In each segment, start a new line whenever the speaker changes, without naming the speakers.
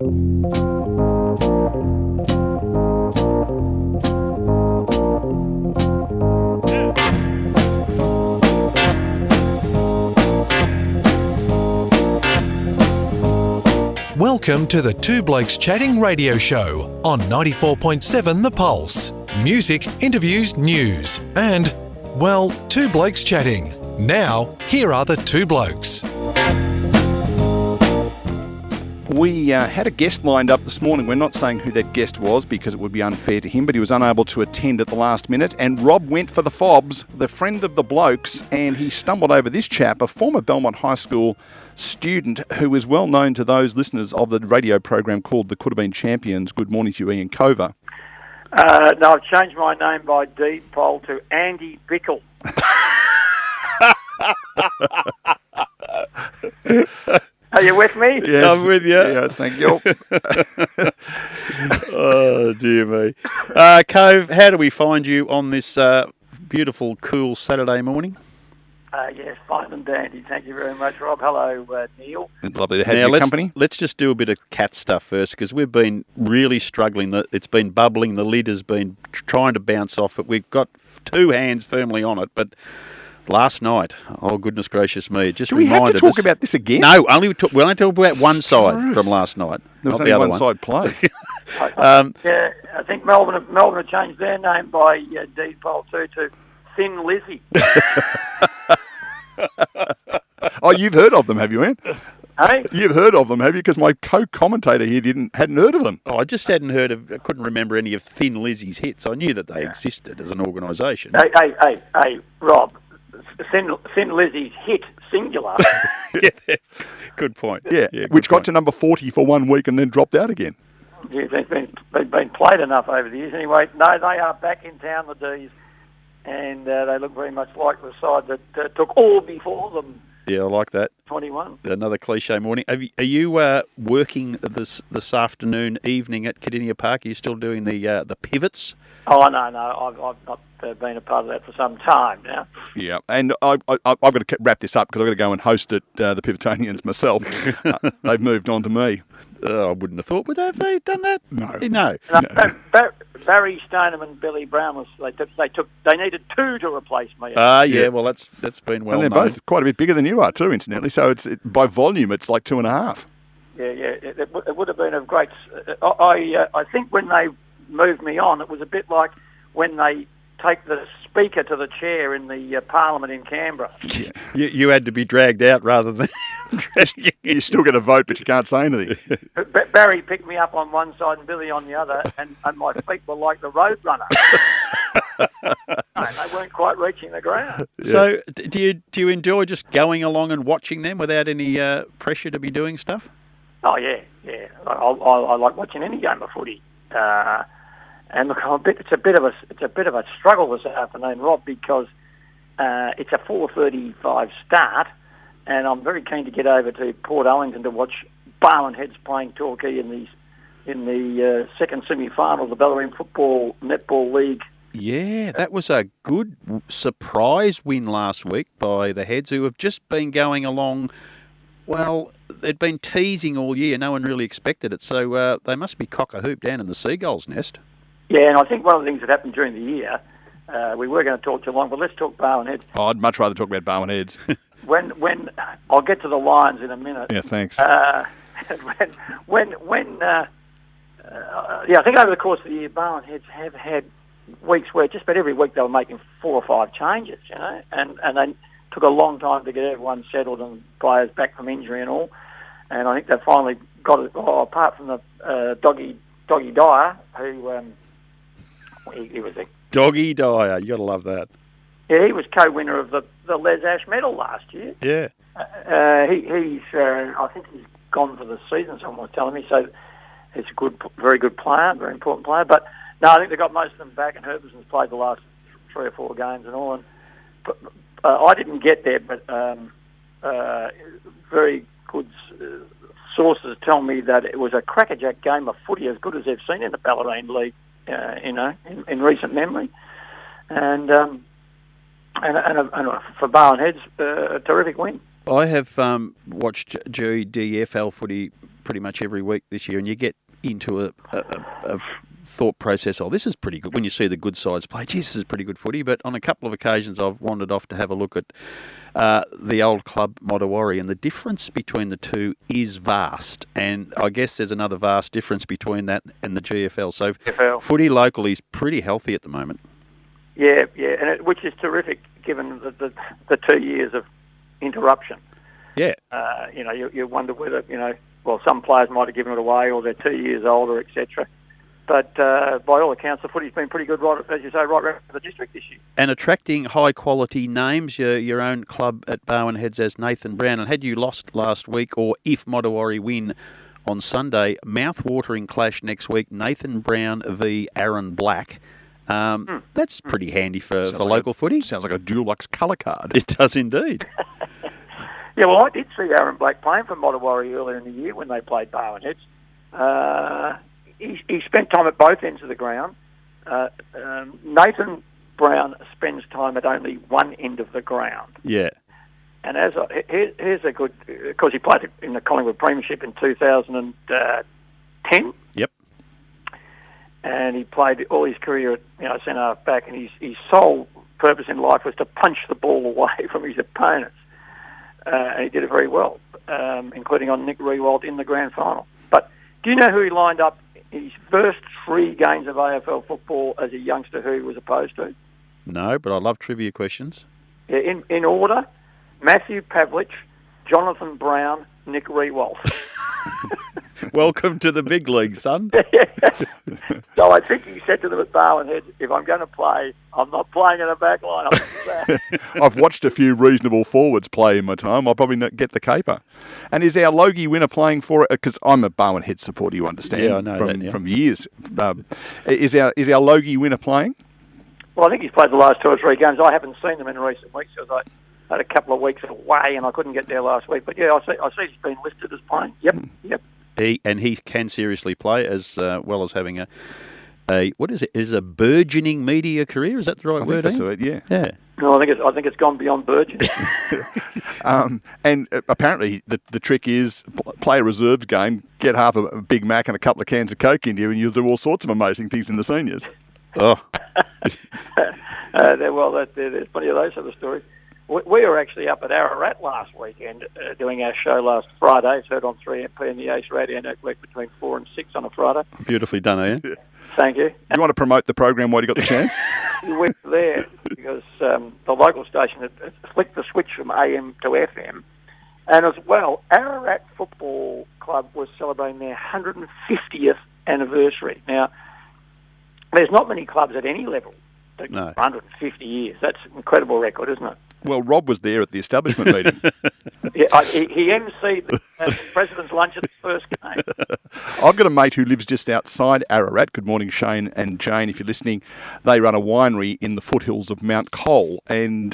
Welcome to the Two Blokes Chatting radio show on 94.7 The Pulse. Music, interviews, news, and, well, Two Blokes Chatting. Now, here are the Two Blokes.
We had a guest lined up this morning. We're not saying who that guest was because it would be unfair to him, but he was unable to attend at the last minute. And Rob went for the fobs, the friend of the Blokes, and he stumbled over this chap, a former Belmont High School student who is well known to those listeners of the radio program called the Coodabeen Champions. Good morning to you, Ian Cover.
No, I've changed my name by deed poll to Andy Bickle. Are you with me?
Yes,
I'm with you.
Yeah, thank you.
Oh, dear me. Cove, how do we find you on this beautiful, cool Saturday morning?
Yes, fine and dandy. Thank you very much, Rob. Hello, Neil.
Lovely to have your company.
Let's just do a bit of cat stuff first, because we've been really struggling. It's been bubbling. The lid has been trying to bounce off, but we've got two hands firmly on it. But last night, oh goodness gracious me, it just
Do we have to
reminded
talk
us.
about this again?
No, we only talk about one side from last night.
There was
not
only
the other
one side play.
Yeah, I think Melbourne have changed their name by deed poll too to Thin Lizzie.
Oh, you've heard of them, have you, Ian?
Hey?
You've heard of them, have you? Because my co-commentator here hadn't heard of them.
Oh, I just hadn't heard of. I couldn't remember any of Thin Lizzie's hits. I knew that they existed as an organisation.
Hey, Rob. Thin Lizzie's hit, singular.
Yeah, good point.
Yeah, which got to number 40 for 1 week and then dropped out again.
Yeah, they've been played enough over the years. Anyway, no, they are back in town, the D's, and they look very much like the side that took all before them.
Yeah, I like that.
21.
Another cliche morning. Are you working this afternoon, evening at Cardinia Park? Are you still doing the pivots?
Oh, no, I've not been a part of that for some time now.
Yeah, and I've got to wrap this up because I've got to go and host at the Pivotonians myself. They've moved on to me.
I wouldn't have thought. Have they done that?
No.
Barry Stoneham and Billy Brown they needed two to replace me.
Yeah. Well, that's been well
known. And they're both quite a bit bigger than you are too, incidentally. So by volume, it's like 2.5.
Yeah. It would have been a great. I think when they moved me on, it was a bit like when they take the speaker to the chair in the Parliament in Canberra.
Yeah.
You had to be dragged out rather than...
You still get a vote, but you can't say anything.
Barry picked me up on one side and Billy on the other, and my feet were like the road runner. They weren't quite reaching the ground.
Yeah. So do you enjoy just going along and watching them without any pressure to be doing stuff?
Oh, yeah. I like watching any game of footy. And look, it's a bit of a struggle this afternoon, Rob, because it's a 4:35 start, and I'm very keen to get over to Port Ellington to watch Barwon Heads playing Torquay in the second semi-final of the Bellarine Football Netball League.
Yeah, that was a good surprise win last week by the Heads, who have just been going along. Well, they'd been teasing all year. No one really expected it, so they must be cock-a-hoop down in the Seagulls' nest.
Yeah, and I think one of the things that happened during the year, we were going to talk too long, but let's talk Barwon Heads.
Oh, I'd much rather talk about Barwon Heads.
When I'll get to the Lions in a minute.
Yeah, thanks.
I think over the course of the year, Barwon Heads have had weeks where just about every week they were making 4 or 5 changes, and they took a long time to get everyone settled and players back from injury and all. And I think they finally got it, apart from the Doggy Dyer, who he was a...
Doggy Dyer, you got to love that.
Yeah, he was co-winner of the Les Ash medal last year.
Yeah.
He's I think he's gone for the season, someone was telling me, so he's a very good player, very important player. But no, I think they got most of them back, and Herberson's played the last 3 or 4 games and all. And I didn't get there, but very good sources tell me that it was a crackerjack game of footy, as good as they've seen in the Bellarine League, in recent memory, and for Barwon Heads, a terrific win.
I have watched GDFL footy pretty much every week this year, and you get into a thought process, this is pretty good. When you see the good sides play, geez, this is pretty good footy. But on a couple of occasions, I've wandered off to have a look at the old club Motowari, and the difference between the two is vast. And I guess there's another vast difference between that and the GFL. So footy locally is pretty healthy at the moment.
Yeah, and which is terrific given the 2 years of interruption.
Yeah.
You wonder whether, some players might have given it away or they're 2 years older, etc. But by all accounts, the footy's been pretty good, right, as you say, right around the district this year.
And attracting high-quality names, your own club at Barwon Heads as Nathan Brown. And had you lost last week, or if Motowari win on Sunday, mouth-watering clash next week, Nathan Brown v Aaron Black. That's pretty handy for local footy.
Sounds like a Dulux colour card.
It does indeed.
Yeah, well, I did see Aaron Black playing for Motowari earlier in the year when they played Barwon Heads. He spent time at both ends of the ground. Nathan Brown spends time at only one end of the ground.
Yeah.
And here's a good, because he played in the Collingwood Premiership in 2010.
Yep.
And he played all his career at centre half back, and his sole purpose in life was to punch the ball away from his opponents. And he did it very well, including on Nick Riewoldt in the grand final. But do you know who he lined up his first 3 games of AFL football as a youngster who he was opposed to?
No, but I love trivia questions.
Yeah, in order, Matthew Pavlich, Jonathan Brown, Nick Riewoldt.
Welcome to the big league, son.
So I think he said to them at Barwon Heads, if I'm going to play, I'm not playing in a back line.
I've watched a few reasonable forwards play in my time. I'll probably not get the caper. And is our Logie winner playing for it? Because I'm a Barwon Heads supporter, you understand,
yeah, I know
from years. Is our Logie winner playing?
Well, I think he's played the last 2 or 3 games. I haven't seen them in recent weeks because I had a couple of weeks away and I couldn't get there last week. But yeah, I see he's been listed as playing. Yep.
He can seriously play, as well as having a what is it? Is a burgeoning media career? Is that the right word?
That's right. Yeah.
No, I think it's gone beyond burgeoning.
And apparently the trick is play a reserves game, get half a Big Mac and a couple of cans of Coke in you, and you'll do all sorts of amazing things in the seniors.
Oh.
There's plenty of those sort of stories. We were actually up at Ararat last weekend doing our show last Friday. It's heard on 3MP and the Ace Radio Network between 4 and 6 on a Friday.
Beautifully done, eh?
Yeah.
Thank you.
You want to promote the program while you got the chance?
We went there because the local station had flicked the switch from AM to FM. And as well, Ararat Football Club was celebrating their 150th anniversary. Now, there's not many clubs at any level that 150 years. That's an incredible record, isn't it?
Well, Rob was there at the establishment meeting.
Yeah, he emceed the president's lunch at the first game.
I've got a mate who lives just outside Ararat. Good morning, Shane and Jane, if you're listening. They run a winery in the foothills of Mount Cole. And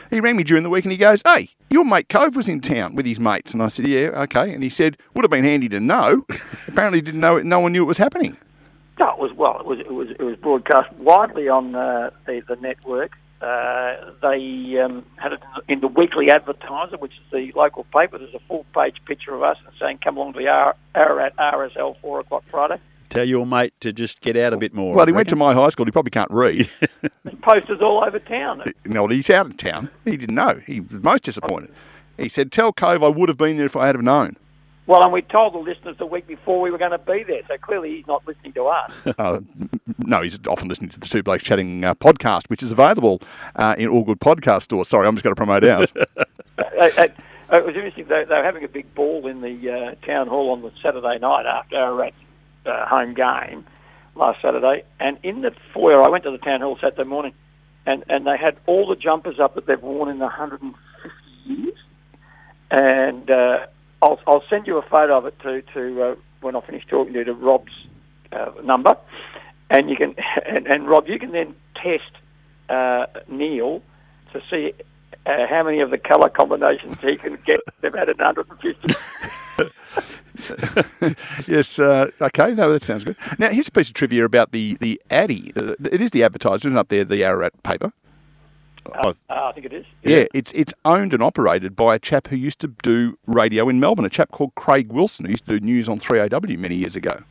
he rang me during the week and he goes, hey, your mate Cove was in town with his mates. And I said, yeah, okay. And he said, would have been handy to know. Apparently didn't know it. No one knew it was happening.
No, it was broadcast widely on the network. They had it in the Weekly Advertiser, which is the local paper. There's a full-page picture of us saying, come along to the Ararat RSL 4 o'clock Friday.
Tell your mate to just get out a bit more.
Well, he went to my high school. He probably can't read.
There's posters all over town.
No, he's out of town. He didn't know. He was most disappointed. He said, tell Cove I would have been there if I had have known.
Well, and we told the listeners the week before we were going to be there, so clearly he's not listening to us.
No, he's often listening to the Two Blokes Chatting podcast, which is available in all good podcast stores. Sorry, I'm just going to promote ours.
It was interesting. They were having a big ball in the town hall on the Saturday night after our home game last Saturday. And in the foyer, I went to the town hall Saturday morning, and they had all the jumpers up that they've worn in the 150 years. And I'll send you a photo of it to when I finish talking to Rob's number, and you can and Rob, you can then test Neil to see how many of the colour combinations he can get. They've had 150.
Yes. Okay. No, that sounds good. Now here's a piece of trivia about the Addy. It is the Advertiser, isn't it, up there? The Ararat paper.
I think it is.
Yeah, it's owned and operated by a chap who used to do radio in Melbourne, a chap called Craig Wilson, who used to do news on 3AW many years ago.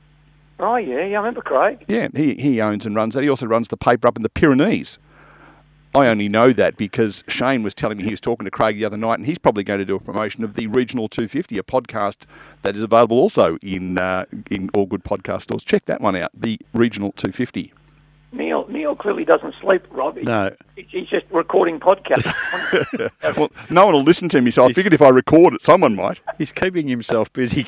Oh, yeah, I remember Craig.
Yeah, he owns and runs that. He also runs the paper up in the Pyrenees. I only know that because Shane was telling me he was talking to Craig the other night, and he's probably going to do a promotion of the Regional 250, a podcast that is available also in all good podcast stores. Check that one out, the Regional 250.
Neil clearly doesn't sleep, Rob.
No.
He's just recording podcasts.
Well, no one will listen to me, so I figured if I record it, someone might.
He's keeping himself busy.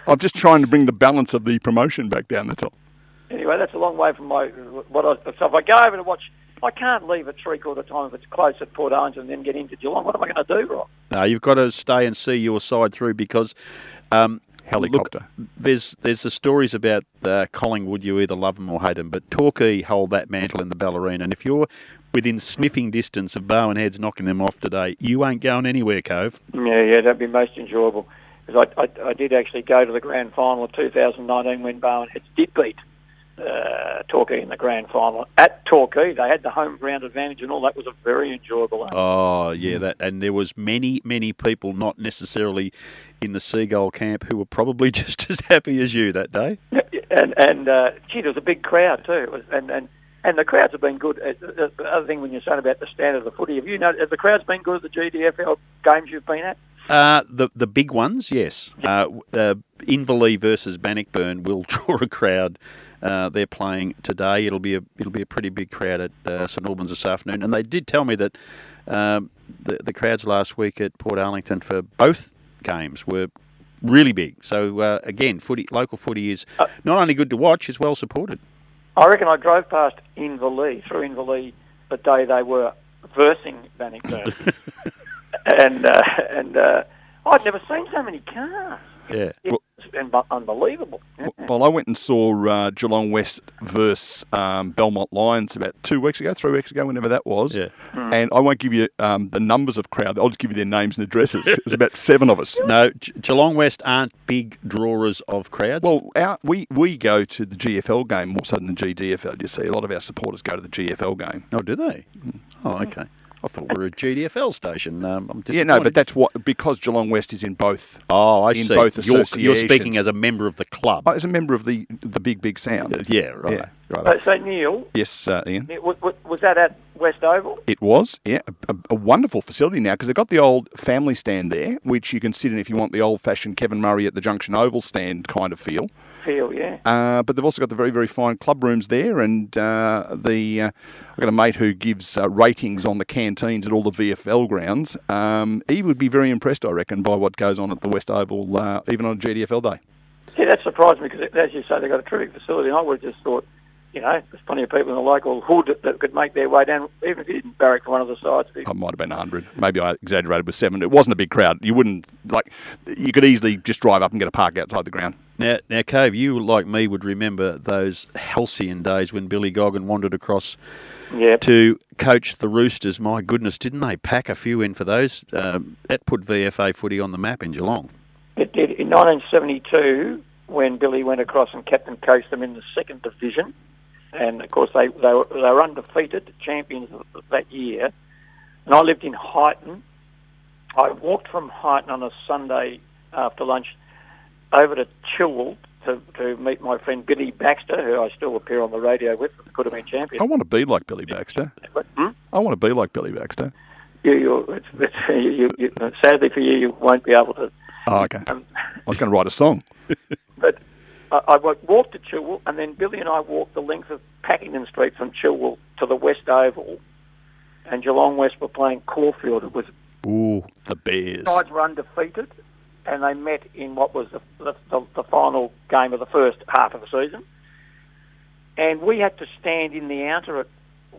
I'm just trying to bring the balance of the promotion back down the top.
Anyway, that's a long way from so if I go over to watch, I can't leave at 3/4 time if it's close at Port Owens and then get into Geelong. What am I going to do, Rob?
No, you've got to stay and see your side through because...
Helicopter.
Look, there's the stories about Collingwood, you either love them or hate them, but Torquay hold that mantle in the Ballerina, and if you're within sniffing distance of Bowen Heads knocking them off today, you ain't going anywhere, Cove.
Yeah, that'd be most enjoyable. Because I did actually go to the grand final of 2019 when Bowen Heads did beat Torquay in the grand final at Torquay. They had the home ground advantage and all. That was a very enjoyable game.
Oh, yeah, and there was many people not necessarily in the Seagull camp who were probably just as happy as you that day.
And gee, there was a big crowd too. And the crowds have been good. The other thing when you're saying about the standard of the footy, have the crowds been good at the GDFL games you've been at?
The big ones, yes. Inverleigh versus Bannockburn will draw a crowd. They're playing today. It'll be a pretty big crowd at St Albans this afternoon. And they did tell me that the crowds last week at Port Arlington for both games were really big. So again, local footy is not only good to watch, it's well supported.
I reckon I drove past Inverleigh, through Inverleigh, the day they were versing Bannockburn, and I'd never seen so many cars.
Yeah.
It's been unbelievable. Yeah.
Well, I went and saw Geelong West versus Belmont Lions about 3 weeks ago, whenever that was.
Yeah.
And I won't give you the numbers of crowd. I'll just give you their names and addresses. There's about 7 of us.
No, Geelong West aren't big drawers of crowds.
Well, we go to the GFL game more so than the GDFL. You see, a lot of our supporters go to the GFL game.
Oh, do they? Oh, okay. I thought we were a GDFL station. I'm disappointed.
Yeah, no, but that's because Geelong West is in both.
Oh, I see.
Both
you're speaking as a member of the club.
As a member of the big sound.
Yeah, right.
Yeah.
Right. So Neil.
Yes, Ian.
Was that at West Oval?
It was, yeah. A wonderful facility now because they've got the old family stand there, which you can sit in if you want the old-fashioned Kevin Murray at the Junction Oval stand kind of feel.
Yeah.
But they've also got the very, very fine club rooms there, and I've got a mate who gives ratings on the canteens at all the VFL grounds. He would be very impressed, I reckon, by what goes on at the West Oval, even on a GDFL day.
Yeah, that surprised me because, as you say, they've got a terrific facility, and I would have just thought, there's plenty of people in the local hood that could make their way down, even if you didn't barrack for one of the sides.
It might have been 100. Maybe I exaggerated with 7. It wasn't a big crowd. You could easily just drive up and get a park outside the ground.
Now, Cove, you, like me, would remember those halcyon days when Billy Goggin wandered across to coach the Roosters. My goodness, didn't they pack a few in for those? That put VFA footy on the map in Geelong.
It did. In 1972, when Billy went across and captain coached them in the 2nd division, and of course they were undefeated, champions of that year. And I lived in Highton. I walked from Highton on a Sunday after lunch over to Chilwell to meet my friend Billy Baxter, who I still appear on the radio with, the Coodabeen champion.
I want to be like Billy Baxter. I want to be like Billy Baxter.
Sadly for you won't be able to.
Oh, okay. I was going to write a song.
But I walked to Chilwell, and then Billy and I walked the length of Packington Street from Chilwell to the West Oval, and Geelong West were playing Caulfield. It was
the Bears.
The sides were undefeated, and they met in what was the final game of the first half of the season. And we had to stand in the outer at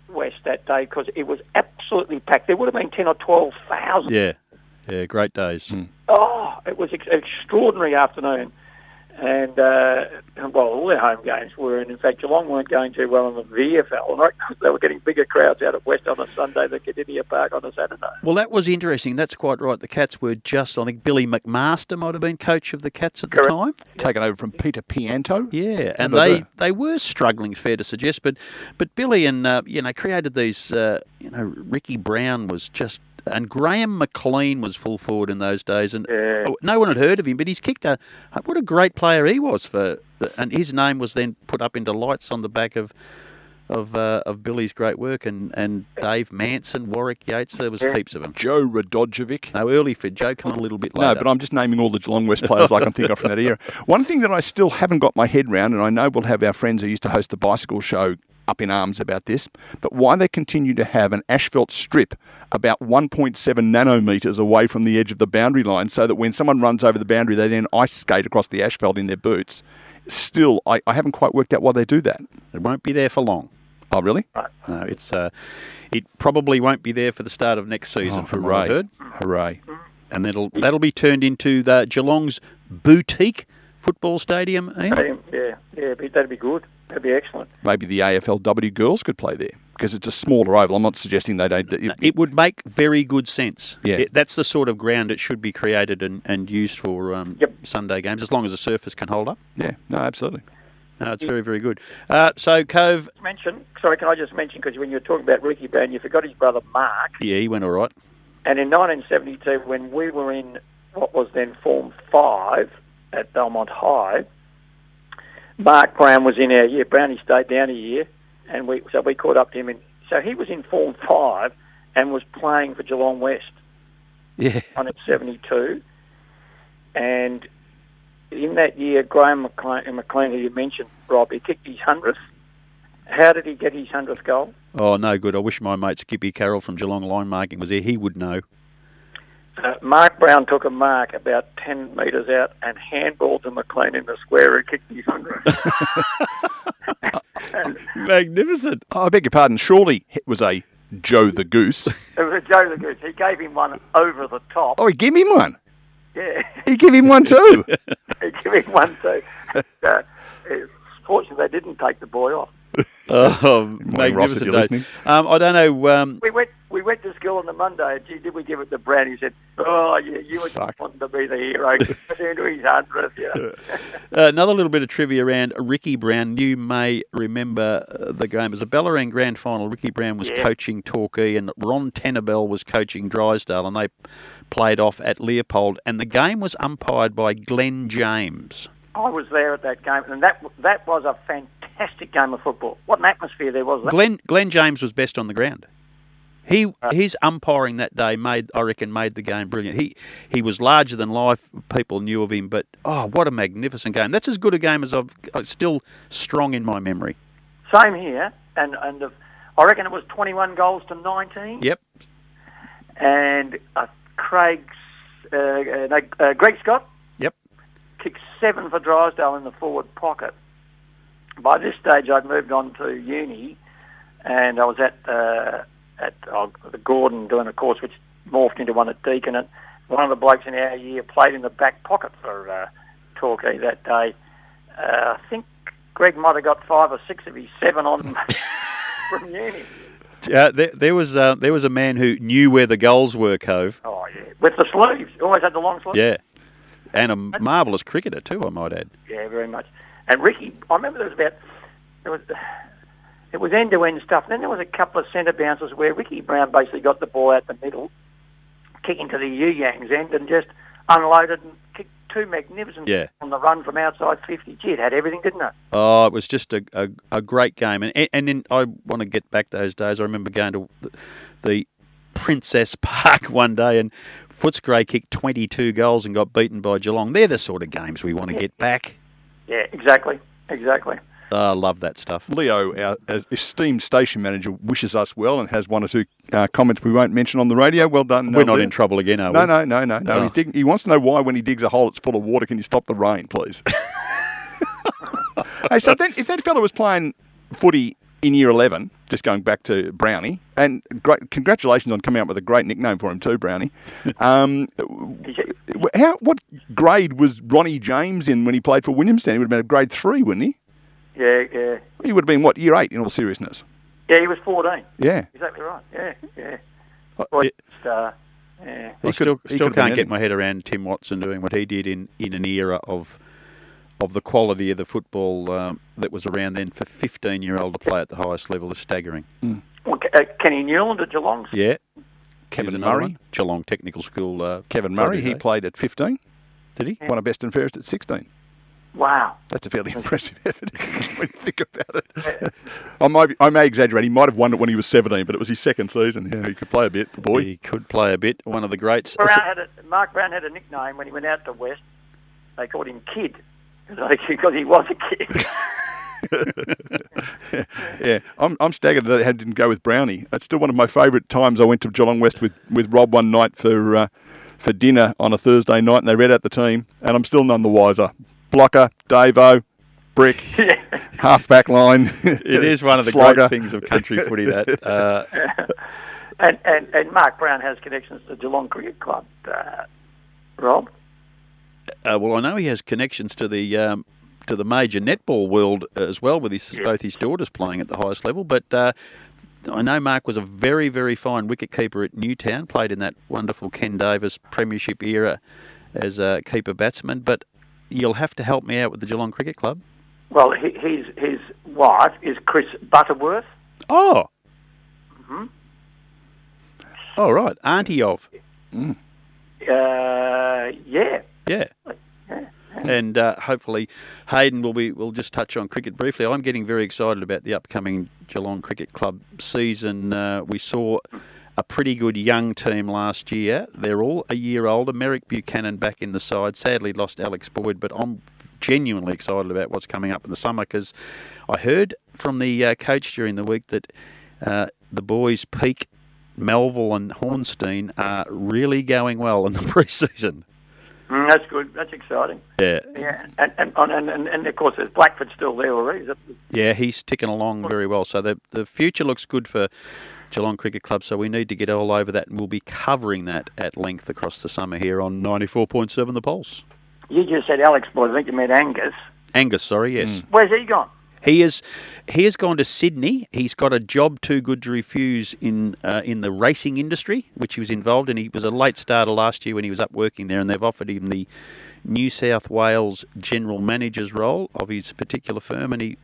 West that day because it was absolutely packed. There would have been 10 or 12,000.
Yeah, great days.
Oh, it was an extraordinary afternoon. And, all their home games were. And, in fact, Geelong weren't going too well in the VFL. And they were getting bigger crowds out at West on a Sunday than Kardinia Park on a Saturday.
Well, that was interesting. That's quite right. The Cats were I think Billy McMaster might have been coach of the Cats at the time.
Taken over from Peter Pianto.
Yeah, and they were struggling, fair to suggest. But Billy and, created these, Ricky Brown was just... And Graham McLean was full forward in those days, and no one had heard of him. But he's kicked what a great player he was and his name was then put up into lights on the back of Billy's great work, and Dave Manson, Warwick Yates. There was heaps of them.
Joe Radojevic.
No, early for Joe, come a little bit later.
No, but I'm just naming all the Geelong West players I can think of from that era. One thing that I still haven't got my head round, and I know we'll have our friends who used to host the bicycle show up in arms about this, but why they continue to have an asphalt strip about 1.7 nanometres away from the edge of the boundary line, so that when someone runs over the boundary, they then ice skate across the asphalt in their boots. Still, I haven't quite worked out why they do that.
It won't be there for long.
Oh, really?
No, it probably won't be there for the start of next season, from what I heard.
Hooray.
And that'll be turned into the Geelong's boutique football stadium, Ian?
Yeah, that'd be good. That'd be excellent.
Maybe the AFLW girls could play there, because it's a smaller oval. I'm not suggesting they don't...
It would make very good sense.
Yeah.
That's the sort of ground it should be created and used for Sunday games, as long as the surface can hold up.
Yeah, no, absolutely.
No, it's very, very good. So, Cove...
Can I just mention, because when you were talking about Ricky Brown, you forgot his brother Mark.
Yeah, he went all right.
And in 1972, when we were in what was then Form 5 at Belmont High, Mark Brown was in our year. Brownie stayed down a year, and we caught up to him. And so he was in Form 5 and was playing for Geelong West on 72. And in that year, Graham McLean, who you mentioned, Rob, he kicked his 100th. How did he get his 100th goal?
Oh, no good. I wish my mate Skippy Carroll from Geelong Line Marking was there. He would know.
Mark Brown took a mark about 10 metres out and handballed to McLean in the square who kicked his 100th.
Magnificent.
Oh, I beg your pardon. Surely it was a Joe the Goose.
It was a Joe the Goose. He gave him one over the top.
Oh, he gave him one?
Yeah.
He gave him one too?
He gave him one too. Fortunately, they didn't take the boy off.
Oh, magnificent days. I don't know.
We went to school on the Monday. Gee, did we give it to Brown? He said, "Oh, yeah, you were just wanting to be the hero." Into his 100th,
Another little bit of trivia around Ricky Brown. You may remember the game as a Bellarine Grand Final. Ricky Brown was coaching Torquay, and Ron Tenabell was coaching Drysdale, and they played off at Leopold. And the game was umpired by Glenn James.
I was there at that game, and that was a fantastic game of football. What an atmosphere there was.
Glenn James was best on the ground. His umpiring that day made the game brilliant. He was larger than life. People knew of him, but what a magnificent game. That's as good a game as I've still strong in my memory.
Same here, and I reckon it was 21 goals to 19.
Yep.
And Greg Scott.
Yep.
Kicked 7 for Drysdale in the forward pocket. By this stage, I'd moved on to uni, and I was at the Gordon doing a course which morphed into one at Deakin, and one of the blokes in our year played in the back pocket for Torquay that day. I think Greg might have got 5 or 6 of his 7 on from uni.
There was a man who knew where the goals were, Cove.
Oh, yeah. With the sleeves. Always had the long sleeves.
Yeah. And a marvellous cricketer too, I might add.
Yeah, very much. And Ricky, I remember it was end-to-end stuff. Then there was a couple of centre bounces where Ricky Brown basically got the ball out the middle, kicking to the Yu-Yang's end, and just unloaded and kicked 2 magnificent on the run from outside 50. Gee, it had everything, didn't it? Oh,
it was just a great game. And then I want to get back those days. I remember going to the Princess Park one day, and Footscray kicked 22 goals and got beaten by Geelong. They're the sort of games we want to get back.
Yeah, exactly.
I love that stuff.
Leo, our esteemed station manager, wishes us well and has 1 or 2 comments we won't mention on the radio. Well done.
We're not in trouble again, are we?
No. Oh. He wants to know why when he digs a hole it's full of water, can you stop the rain, please? Hey, so then, if that fella was playing footy in Year 11, just going back to Brownie, And great, congratulations on coming up with a great nickname for him too, Brownie. What grade was Ronnie James in when he played for Williamstown? He would have been a grade 3, wouldn't he?
Yeah.
He would have been, what, year 8 in all seriousness?
Yeah, he was 14.
Yeah.
Exactly right. Yeah. Yeah.
I still can't get my head around Tim Watson doing what he did in an era of the quality of the football that was around then for 15-year-old to play at the highest level is staggering.
Mm.
Well, Kenny Newland at Geelong?
Yeah.
Kevin Murray.
Geelong Technical School.
Kevin Murray, he played at 15.
Did he?
Won a best and fairest at 16.
Wow.
That's a fairly impressive effort when you think about it. I may exaggerate. He might have won it when he was 17, but it was his second season. Yeah, he could play a bit, the boy.
He could play a bit. One of the greats.
Mark Brown had a nickname when he went out to West. They called him Kid because he was a kid.
Yeah. I'm staggered that it didn't go with Brownie. It's still one of my favourite times. I went to Geelong West with Rob one night for dinner on a Thursday night, and they read out the team, and I'm still none the wiser. Blocker, Davo, Brick, half-back line.
It is one of the
Slugger.
great things of country footy, that.
And Mark Brown has connections to Geelong Cricket Club, Rob.
Well, I know he has connections to the major netball world as well, with both his daughters playing at the highest level. But I know Mark was a very, very fine wicketkeeper at Newtown, played in that wonderful Ken Davis premiership era as a keeper batsman. But you'll have to help me out with the Geelong Cricket Club.
Well, his wife is Chris Butterworth.
Oh.
Mm-hmm.
Oh, right. Auntie of.
Mm.
Yeah.
Yeah. And hopefully Hayden will just touch on cricket briefly. I'm getting very excited about the upcoming Geelong Cricket Club season. We saw a pretty good young team last year. They're all a year older. Merrick Buchanan back in the side. Sadly lost Alex Boyd, but I'm genuinely excited about what's coming up in the summer, because I heard from the coach during the week that the boys Peake, Melville and Hornstein are really going well in the pre-season.
That's good. That's exciting.
Yeah.
Yeah, and of course there's Blackford still there already.
Yeah, he's ticking along very well. So the future looks good for Geelong Cricket Club. So we need to get all over that, and we'll be covering that at length across the summer here on 94.7 The Pulse.
You just said Alex Boyd. I think you meant Angus.
Angus, sorry, yes.
Where's he gone?
He has gone to Sydney. He's got a job too good to refuse in the racing industry, which he was involved in. He was a late starter last year when he was up working there, and they've offered him the New South Wales general manager's role of his particular firm, and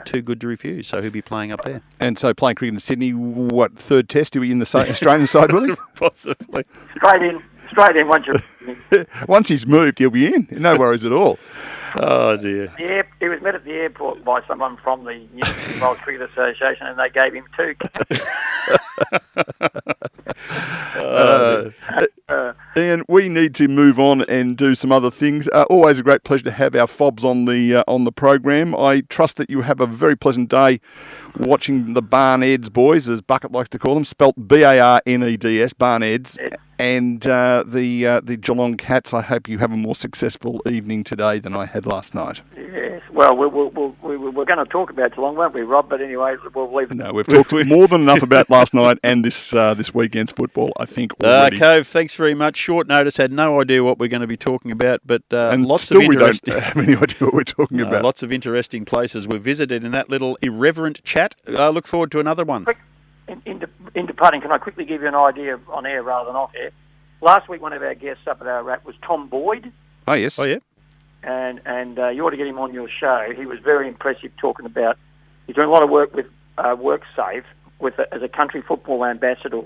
too good to refuse. So he'll be playing up there.
And so playing cricket in Sydney, what, third test? He'll be in the Australian side, will he?
Possibly.
Straight in once you.
Once he's moved, he'll be in. No worries at all.
Oh, dear.
Yeah, he was met at the airport by someone from the New South Wales Cricket Association, and they gave him 2.
Ian, we need to move on and do some other things. Always a great pleasure to have our fobs on the program. I trust that you have a very pleasant day watching the Barneds boys, as Bucket likes to call them, spelt Barneds, Barneds, and the Geelong Cats. I hope you have a more successful evening today than I had last night.
Yes. Well, we're going to talk about Geelong, won't we, Rob? But anyway, we'll leave it.
No, we've talked more than enough about last night and this weekend's football, I think, already.
Cove, thanks very much. Short notice, had no idea what we're going to be talking about, but
and
lots
still
of interesting...
we don't have any idea what we're talking about.
Lots of interesting places we've visited in that little irreverent chat. I look forward to another one.
In departing, can I quickly give you an idea on air rather than off air? Last week, one of our guests up at our wrap was Tom Boyd.
Oh, yes.
Oh, yeah.
And you ought to get him on your show. He was very impressive talking about... He's doing a lot of work with WorkSafe as a country football ambassador,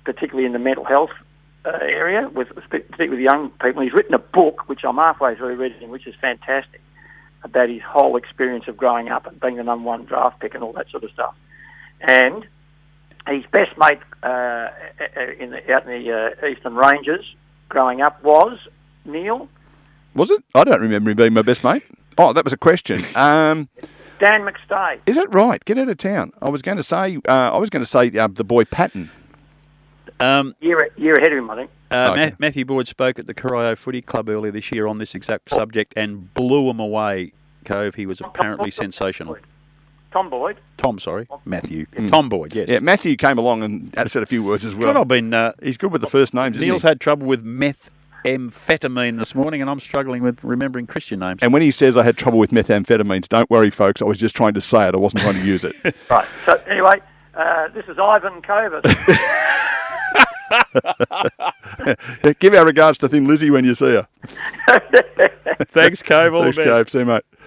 particularly in the mental health area, particularly with young people. He's written a book, which I'm halfway through reading, which is fantastic, about his whole experience of growing up and being the number 1 draft pick and all that sort of stuff. And his best mate out in the Eastern Ranges growing up was Neil.
Was it? I don't remember him being my best mate. Oh, that was a question.
Dan McStay.
Is that right? Get out of town. I was going to say the boy Patton.
Year ahead of him, I think.
Okay.
Matthew Boyd spoke at the Corio Footy Club earlier this year on this exact subject and blew him away, Cove. He was apparently sensational.
Tom Boyd.
Matthew. Tom Boyd, yes.
Yeah, Matthew came along and said a few words as well.
God, I've been...
He's good with the first names, isn't
Neil's
he?
had trouble with methamphetamine this morning, and I'm struggling with remembering Christian names.
And when he says I had trouble with methamphetamines, don't worry, folks. I was just trying to say it. I wasn't trying to use it.
Right. So anyway, this is Ivan Kovac.
Give our regards to Thin Lizzie when you see her.
Thanks, Cove. All the
Thanks,
best.
Cove. See you, mate.